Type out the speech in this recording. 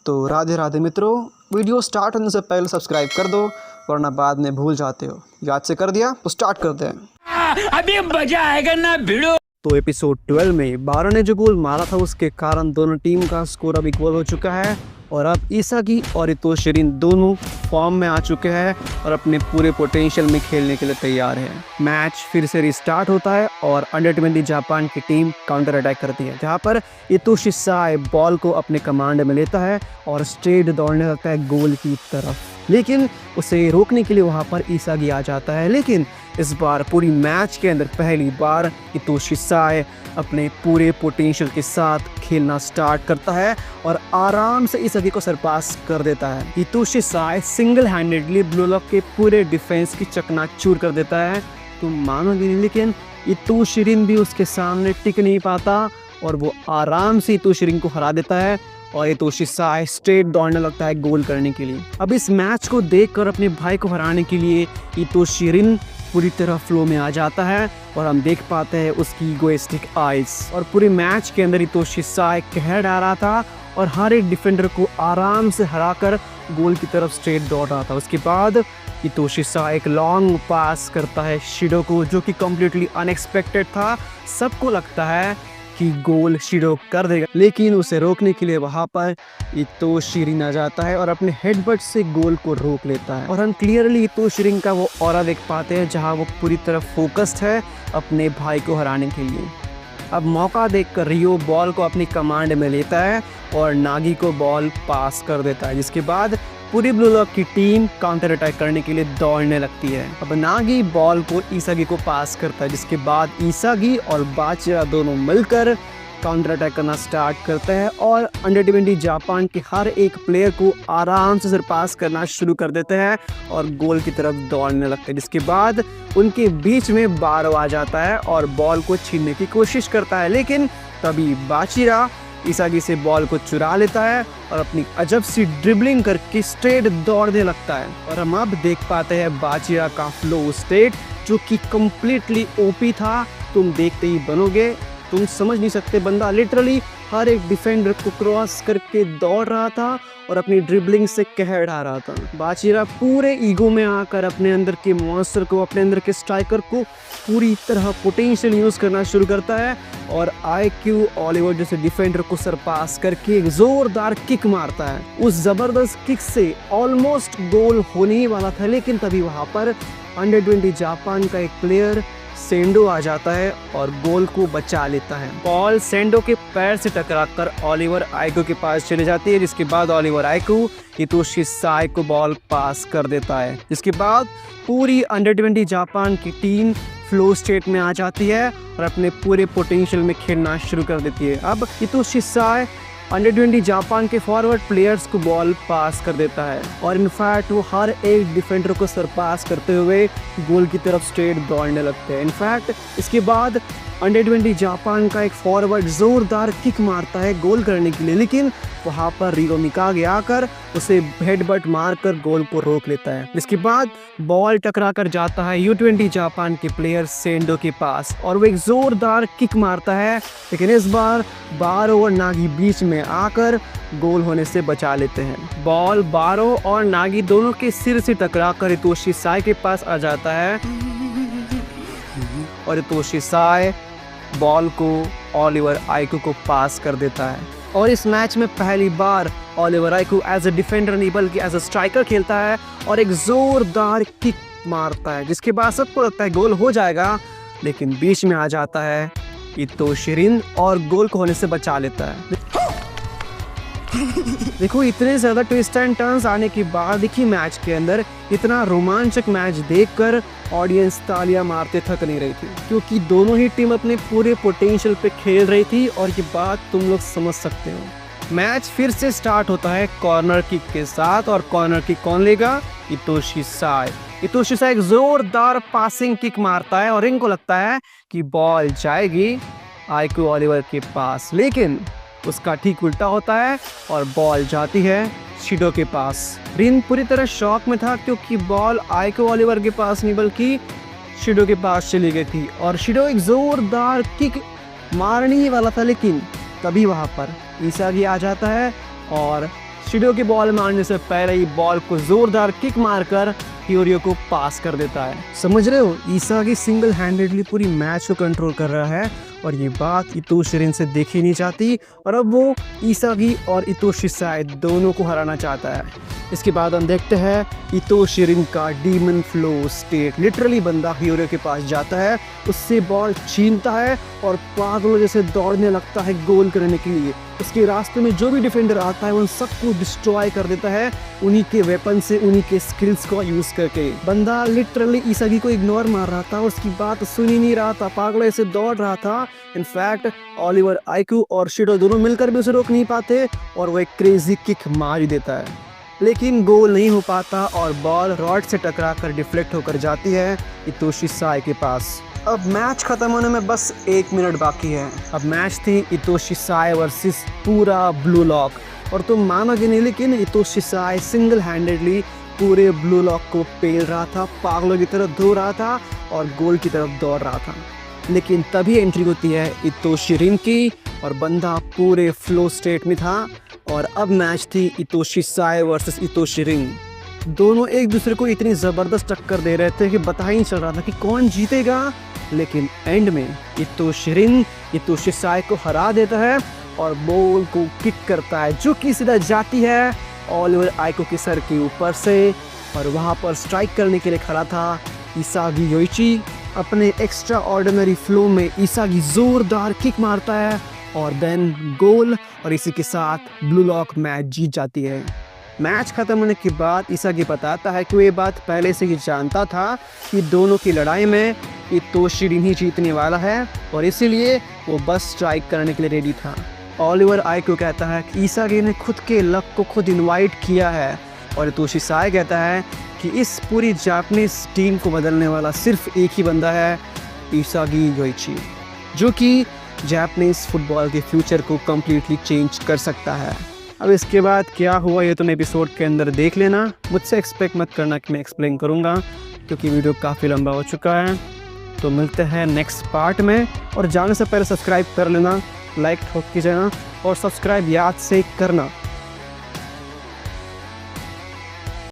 तो राधे राधे मित्रों, video start होने से पहले सब्सक्राइब कर दो वरना बाद में भूल जाते हो। याद से कर दिया तो स्टार्ट करते हैं। अभी मजा आएगा ना भिड़ो। तो एपिसोड 12 में बारो ने जो गोल मारा था उसके कारण दोनों टीम का स्कोर अब इक्वल हो चुका है और अब इसागी और इतो शिरीन दोनों फॉर्म में आ चुके हैं और अपने पूरे पोटेंशियल में खेलने के लिए तैयार है। मैच फिर से रिस्टार्ट होता है और अंडर-20 जापान की टीम काउंटर अटैक करती है, जहां पर इतोशी साई बॉल को अपने कमांड में लेता है और स्ट्रेट दौड़ने लगता है गोल की तरफ, लेकिन उसे रोकने के लिए वहां पर इसागी आ जाता है। लेकिन इस बार पूरी मैच के अंदर पहली बार इतोशी साई अपने पूरे पोटेंशियल के साथ खेलना स्टार्ट करता है और आराम से इसागी को सरपास कर देता है। Itoshi Sae single handedly blue lock के पूरे डिफेंस की चकनाचूर कर देता है, तुम मानोगे नहीं, लेकिन इतो शिरीन भी उसके सामने टिक नहीं पाता और वो आराम से इतो शिरीन को हरा देता है और इतोशी साई स्ट्रेट दौड़ने लगता है गोल करने के लिए। अब इस मैच को देखकर अपने भाई को हराने के लिए इतो शिरीन पूरी तरह फ्लो में आ जाता है और हम देख पाते हैं उसकी इगोइस्टिक आइज। और पूरे मैच के अंदर इतोशी साई कह रहा था और हर एक डिफेंडर को आराम से हराकर गोल की तरफ स्ट्रेट दौड़ रहा था। उसके बाद इतोशी साई एक लॉन्ग पास करता है शिडो को, जो कि कम्प्लीटली अनएक्सपेक्टेड था। सबको लगता है कि गोल शिडो कर देगा, लेकिन उसे रोकने के लिए वहां पर इतो शिरीन आ जाता है और अपने हेडबट से गोल को रोक लेता है। और हम क्लियरली इतो शिरीन का वो ऑरा देख पाते हैं जहां वो पूरी तरह फोकस्ड है अपने भाई को हराने के लिए। अब मौका देखकर रियो बॉल को अपनी कमांड में लेता है और नागी को बॉल पास कर देता है, जिसके बाद पूरी ब्लू लॉक की टीम काउंटर अटैक करने के लिए दौड़ने लगती है। अब नागी बॉल को इसागी को पास करता है, जिसके बाद इसागी और बाचिरा दोनों मिलकर काउंटर अटैक करना स्टार्ट करते हैं और अंडर-20 जापान के हर एक प्लेयर को आराम से सरपास करना शुरू कर देते हैं और गोल की तरफ दौड़ने लगते हैं, जिसके बाद उनके बीच में बारो आ जाता है और बॉल को छीनने की कोशिश करता है, लेकिन तभी बाचिरा इसागी से बॉल को चुरा लेता है और अपनी अजब सी ड्रिबलिंग करके स्ट्रेट दौड़ने लगता है। और हम अब देख पाते हैं बाचिरा का फ्लो स्टेट, जो कि कम्प्लीटली ओपी था। तुम देखते ही बनोगे, तुम समझ नहीं सकते। बंदा लिटरली हर एक डिफेंडर को क्रॉस करके दौड़ रहा था और अपनी ड्रिबलिंग से कह उड़ा रहा था। बाचिरा पूरे ईगो में आकर अपने अंदर के मॉन्स्टर को, अपने अंदर के स्ट्राइकर को पूरी तरह पोटेंशियल यूज करना शुरू करता है और आईक्यू ओलिवर जैसे डिफेंडर को सरपास करके एक जोरदार किक मारता है। उस जबरदस्त किक से ऑलमोस्ट गोल होने ही वाला था, लेकिन तभी वहां पर अंडर-20 जापान का एक प्लेयर सेंडो आ जाता है और गोल को बचा लेता है। बॉल सेंडो के पैर से टकराकर ओलिवर आइको के पास चले जाती है, जिसके बाद ओलिवर आइको इतोशी साई को बॉल पास कर देता है, जिसके बाद पूरी अंडर-20 जापान की टीम फ्लो स्टेट में आ जाती है और अपने पूरे पोटेंशियल में खेलना शुरू कर देती है। अब इतोशी साई अंडर-20 जापान के फॉरवर्ड प्लेयर्स को बॉल पास कर देता है और इनफैक्ट वो हर एक डिफेंडर को सरपास करते हुए गोल की तरफ स्ट्रेट दौड़ने लगते हैं। इनफैक्ट इसके बाद अंडर-20 जापान का एक फॉरवर्ड जोरदार किक मारता है गोल करने के लिए, लेकिन वहां पर रियो मिकागे आकर उसे हेडबट मारकर गोल को रोक लेता है। इसके बाद बॉल टकरा कर जाता है U20 जापान के प्लेयर सेंडो के पास और वो एक जोरदार किक मारता है, लेकिन इस बार बारो और नागी बीच में आकर गोल होने से बचा लेते हैं। बॉल बारो और नागी दोनों के सिर से टकरा कर इतोशी साई के पास आ जाता है और इतोशी साई बॉल को ओलिवर आइको को पास कर देता है। और इस मैच में पहली बार Oliver Aiku as a defender नहीं बल्कि एज अ स्ट्राइकर खेलता है और एक जोरदार किक मारता है, जिसके बाद सबको लगता है गोल हो जाएगा, लेकिन बीच में आ जाता है इतो शिरीन और गोल को होने से बचा लेता है। देखो, इतने ज़्यादा ट्विस्ट एंड टर्न्स आने के बाद देखिए मैच के अंदर इतना रोमांचक मैच देखकर ऑडियंस तालियां मारते थक नहीं रही थी, क्योंकि दोनों ही टीम अपने पूरे पोटेंशियल पे खेल रही थी और ये बात तुम लोग समझ सकते हो। मैच फिर से स्टार्ट होता है कॉर्नर किक के साथ और कॉर्नर किक कौन लेगा? इतोशी साई। इतोशी साई एक जोरदार पासिंग किक मारता है और इनको लगता है कि बॉल जाएगी आइको ओलिवर के पास, लेकिन उसका ठीक उल्टा होता है और बॉल जाती है शिडो के पास। रिन पूरी तरह शॉक में था, क्योंकि बॉल आइको ओलिवर के पास नहीं बल्कि शिडो के पास चली गई थी और शिडो एक जोरदार किक मारने ही वाला था, लेकिन तभी वहां पर इसागी आ जाता है और शिडो की बॉल मारने से पहले ही बॉल को जोरदार किक मारकर फ्यूरियो को पास कर देता है। समझ रहे हो, इसागी सिंगल हैंडेडली पूरी मैच को कंट्रोल कर रहा है और ये बात इतो शिरिन से देखी नहीं चाहती और अब वो इसागी और इतो शिसाई दोनों को हराना चाहता है। इसके बाद हम देखते हैं इतो शिरिन का डीमन फ्लो स्टेट। लिटरली बंदा फ्यूरियो के पास जाता है, उससे बॉल छीनता है और पागलों जैसे दौड़ने लगता है गोल करने के लिए। उसके रास्ते में जो भी डिफेंडर आता है उन सबको डिस्ट्रॉय कर देता है उन्हीं के वेपन से, उन्हीं के स्किल्स को यूज करके। बंदा लिटरली इसागी को इग्नोर मार रहा था, उसकी बात सुन ही नहीं रहा था, पागलों ऐसे दौड़ रहा था। इनफैक्ट ओलिवर आइकू और शिडो दोनों मिलकर भी उसे रोक नहीं पाते और वो एक क्रेजी किक मार ही देता है, लेकिन गोल नहीं हो पाता और बॉल रॉड से टकराकर डिफ्लेक्ट होकर जाती है इतो शिसाई के पास। अब मैच खत्म होने में बस 1 मिनट बाकी है। अब मैच थी इतो शिसाई वर्सेस पूरा ब्लू लॉक और तुम मानोगे नहीं, लेकिन इतो शिसाई सिंगल हैंडेडली पूरे ब्लू लॉक को पेल रहा था, पागलों की तरफ धो रहा था और गोल की तरफ दौड़ रहा था। लेकिन तभी एंट्री होती है इतो शिरिन की और बंदा पूरे फ्लो स्टेट में था और अब मैच थी इतो शिसाई वर्सेस इतो शिरिन। दोनों एक दूसरे को इतनी ज़बरदस्त टक्कर दे रहे थे कि पता ही नहीं चल रहा था कि कौन जीतेगा, लेकिन एंड में इतो शिरिन इतो शिसाई को हरा देता है और बॉल को किक करता है जो कि सीधा जाती है ओलिवर आइको के सर के ऊपर से और वहाँ पर स्ट्राइक करने के लिए खड़ा था इसागी योइची। अपने एक्स्ट्रा ऑर्डिनरी फ्लो में इसागी जोरदार किक मारता है और देन गोल और इसी के साथ ब्लू लॉक मैच जीत जाती है। मैच खत्म होने के बाद इसागी बताता है कि वो ये बात पहले से ही जानता था कि दोनों की लड़ाई में इतो शिरिन ही जीतने वाला है और इसीलिए वो बस स्ट्राइक करने के लिए रेडी था। ओलिवर आइको कहता है कि इसागी ने खुद के लक को खुद इनवाइट किया है और इतो शिसाई कहता है कि इस पूरी जापानीज टीम को बदलने वाला सिर्फ एक ही बंदा है, इसागी योइची, जो कि जापानीज फुटबॉल के फ्यूचर को कम्प्लीटली चेंज कर सकता है। अब इसके बाद क्या हुआ ये तुम एपिसोड के अंदर देख लेना, मुझसे एक्सपेक्ट मत करना कि मैं एक्सप्लेन करूँगा क्योंकि वीडियो काफ़ी लंबा हो चुका है। तो मिलते हैं नेक्स्ट पार्ट में और जाने से पहले सब्सक्राइब कर लेना, लाइक ठोक कीजिएगा और सब्सक्राइब याद से करना।